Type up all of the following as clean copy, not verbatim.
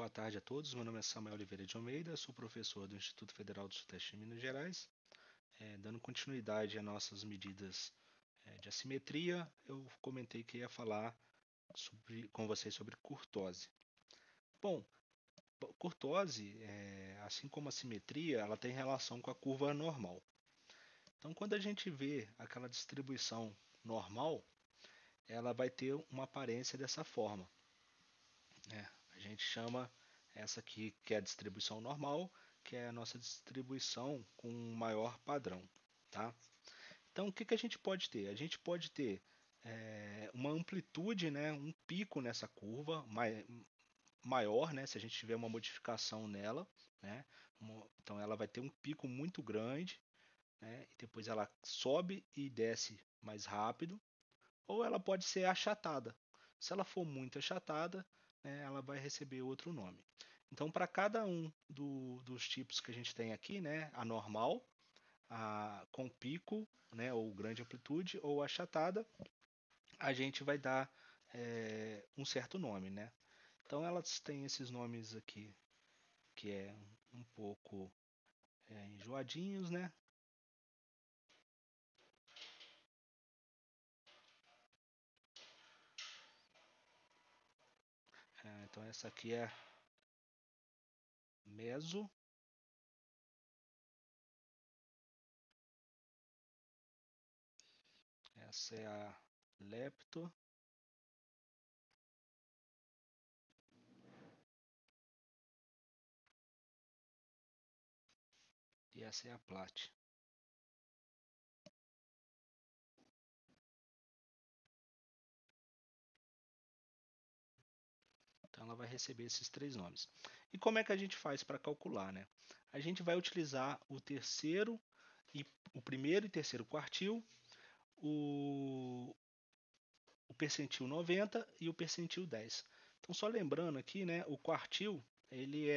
Boa tarde a todos. Meu nome é Samuel Oliveira de Almeida, sou professor do Instituto Federal do Sudeste de Minas Gerais. Dando continuidade às nossas medidas de assimetria, eu comentei que ia falar com vocês sobre curtose. Bom, curtose, assim como a simetria, ela tem relação com a curva normal. Então, quando a gente vê aquela distribuição normal, ela vai ter uma aparência dessa forma. A gente chama essa aqui que é a distribuição normal, que é a nossa distribuição com maior padrão, tá? Então, o que que a gente pode ter? A gente pode ter uma amplitude, né, um pico nessa curva maior, né, se a gente tiver uma modificação nela, né? Então, ela vai ter um pico muito grande, né, e depois ela sobe e desce mais rápido, ou ela pode ser achatada. Se ela for muito achatada, né, ela vai receber outro nome. Então, para cada um dos tipos que a gente tem aqui, né, a normal, com pico, né, ou grande amplitude, ou achatada, a gente vai dar um certo nome, né? Então, elas têm esses nomes aqui que é um pouco enjoadinhos, né? Então, essa aqui é meso, essa é a lepto, e essa é a plat. Então ela vai receber esses três nomes. E como é que a gente faz para calcular, né? A gente vai utilizar o primeiro e terceiro quartil, o, o percentil 90 e o percentil 10. Então só lembrando aqui, né, o quartil, ele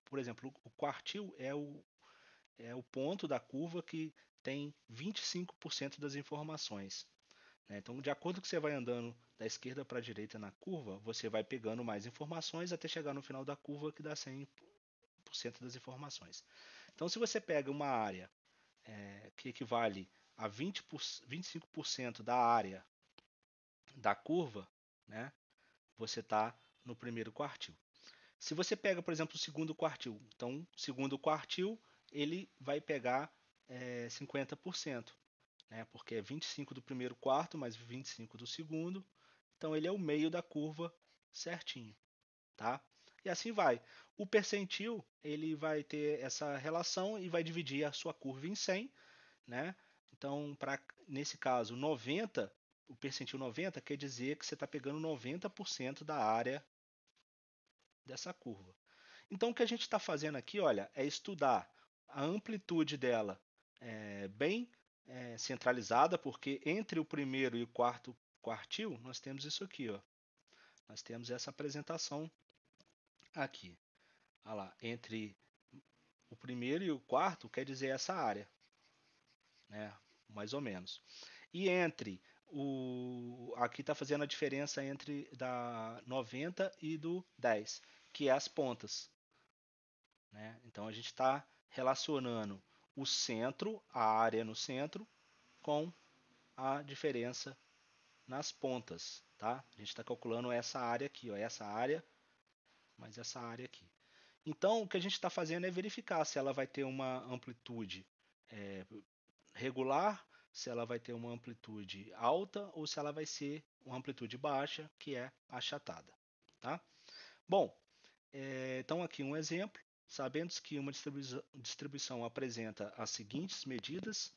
por exemplo, o quartil é o ponto da curva que tem 25% das informações. Então, de acordo com que você vai andando da esquerda para a direita na curva, você vai pegando mais informações até chegar no final da curva que dá 100% das informações. Então, se você pega uma área que equivale a 25% da área da curva, né, você está no primeiro quartil. Se você pega, por exemplo, o segundo quartil, então, o segundo quartil ele vai pegar 50%. Né, porque é 25 do primeiro quarto mais 25 do segundo, então ele é o meio da curva certinho, tá? E assim vai. O percentil ele vai ter essa relação e vai dividir a sua curva em 100, né? Então, nesse caso, 90, o percentil 90 quer dizer que você está pegando 90% da área dessa curva. Então, o que a gente está fazendo aqui, olha, é estudar a amplitude dela bem centralizada, porque entre o primeiro e o quarto quartil, nós temos isso aqui, ó. Nós temos essa apresentação aqui. Olha lá, entre o primeiro e o quarto quer dizer essa área, né? Mais ou menos. E entre aqui está fazendo a diferença entre da 90 e do 10, que é as pontas. Né? Então a gente está relacionando o centro, a área no centro, com a diferença nas pontas. Tá? A gente está calculando essa área aqui, ó, essa área, mais essa área aqui. Então o que a gente está fazendo é verificar se ela vai ter uma amplitude regular, se ela vai ter uma amplitude alta ou se ela vai ser uma amplitude baixa, que é achatada. Tá? Bom, então aqui um exemplo. Sabendo que uma distribuição apresenta as seguintes medidas,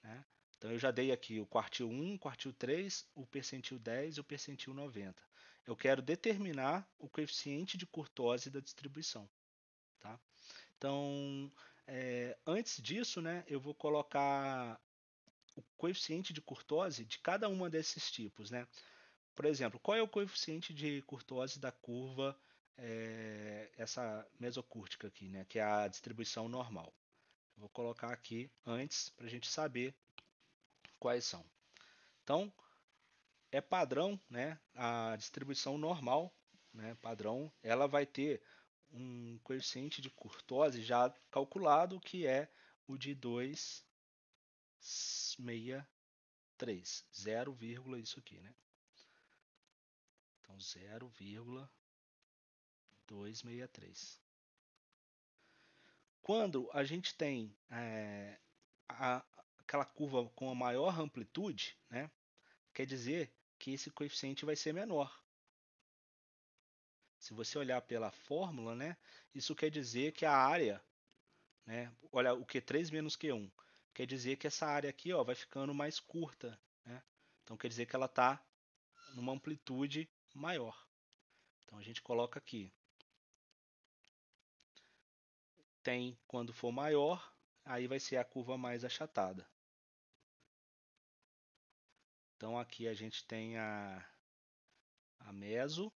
né? Então eu já dei aqui o quartil 1, o quartil 3, o percentil 10 e o percentil 90. Eu quero determinar o coeficiente de curtose da distribuição. Tá? Então, antes disso, né, eu vou colocar o coeficiente de curtose de cada uma desses tipos. Né? Por exemplo, qual é o coeficiente de curtose da curva essa mesocúrtica aqui, né, que é a distribuição normal? Eu vou colocar aqui antes para a gente saber quais são. Então, é padrão, né, a distribuição normal né, padrão, ela vai ter um coeficiente de curtose já calculado, que é o de 2,63, 0, isso aqui, né? Então 0,263. Quando a gente tem aquela curva com a maior amplitude, né, quer dizer que esse coeficiente vai ser menor. Se você olhar pela fórmula, né, isso quer dizer que a área, né, olha o Q3 menos Q1, quer dizer que essa área aqui, ó, vai ficando mais curta, né? Então quer dizer que ela está numa amplitude maior. Então a gente coloca aqui, tem quando for maior, aí vai ser a curva mais achatada. Então aqui a gente tem a meso,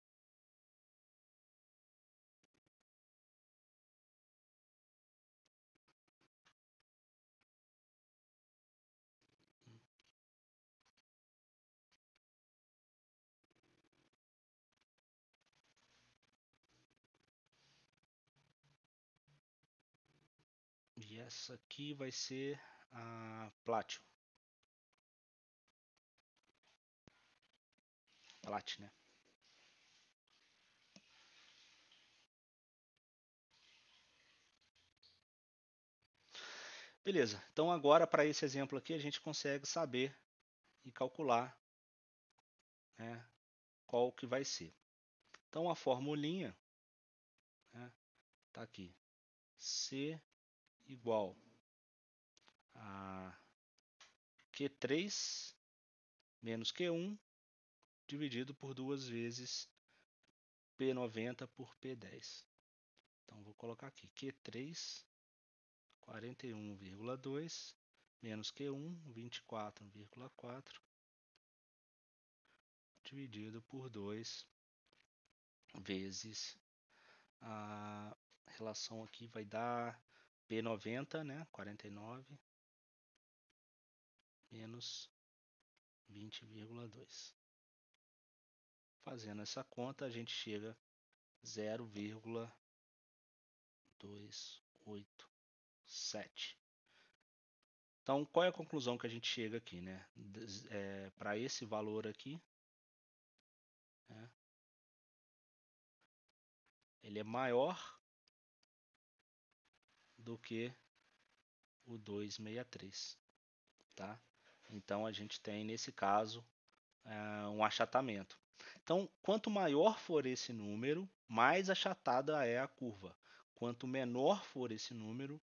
e essa aqui vai ser a Platio. Plat, né? Beleza. Então agora para esse exemplo aqui a gente consegue saber e calcular, né, qual que vai ser. Então a formulinha, né, tá aqui. C igual a Q3 menos Q1 dividido por 2 vezes P90 por P10. Então vou colocar aqui Q3 41,2 menos Q1 24,4 dividido por 2 vezes a relação aqui vai dar P90, né? 49 menos 20,2. Fazendo essa conta, a gente chega 0,287. Então, qual é a conclusão que a gente chega aqui, né? Para esse valor aqui, né, ele é maior do que o 263, tá? Então, a gente tem, nesse caso, um achatamento. Então, quanto maior for esse número, mais achatada é a curva. Quanto menor for esse número,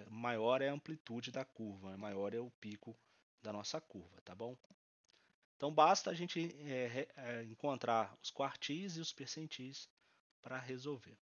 maior é a amplitude da curva, maior é o pico da nossa curva, tá bom? Então basta a gente encontrar os quartis e os percentis para resolver.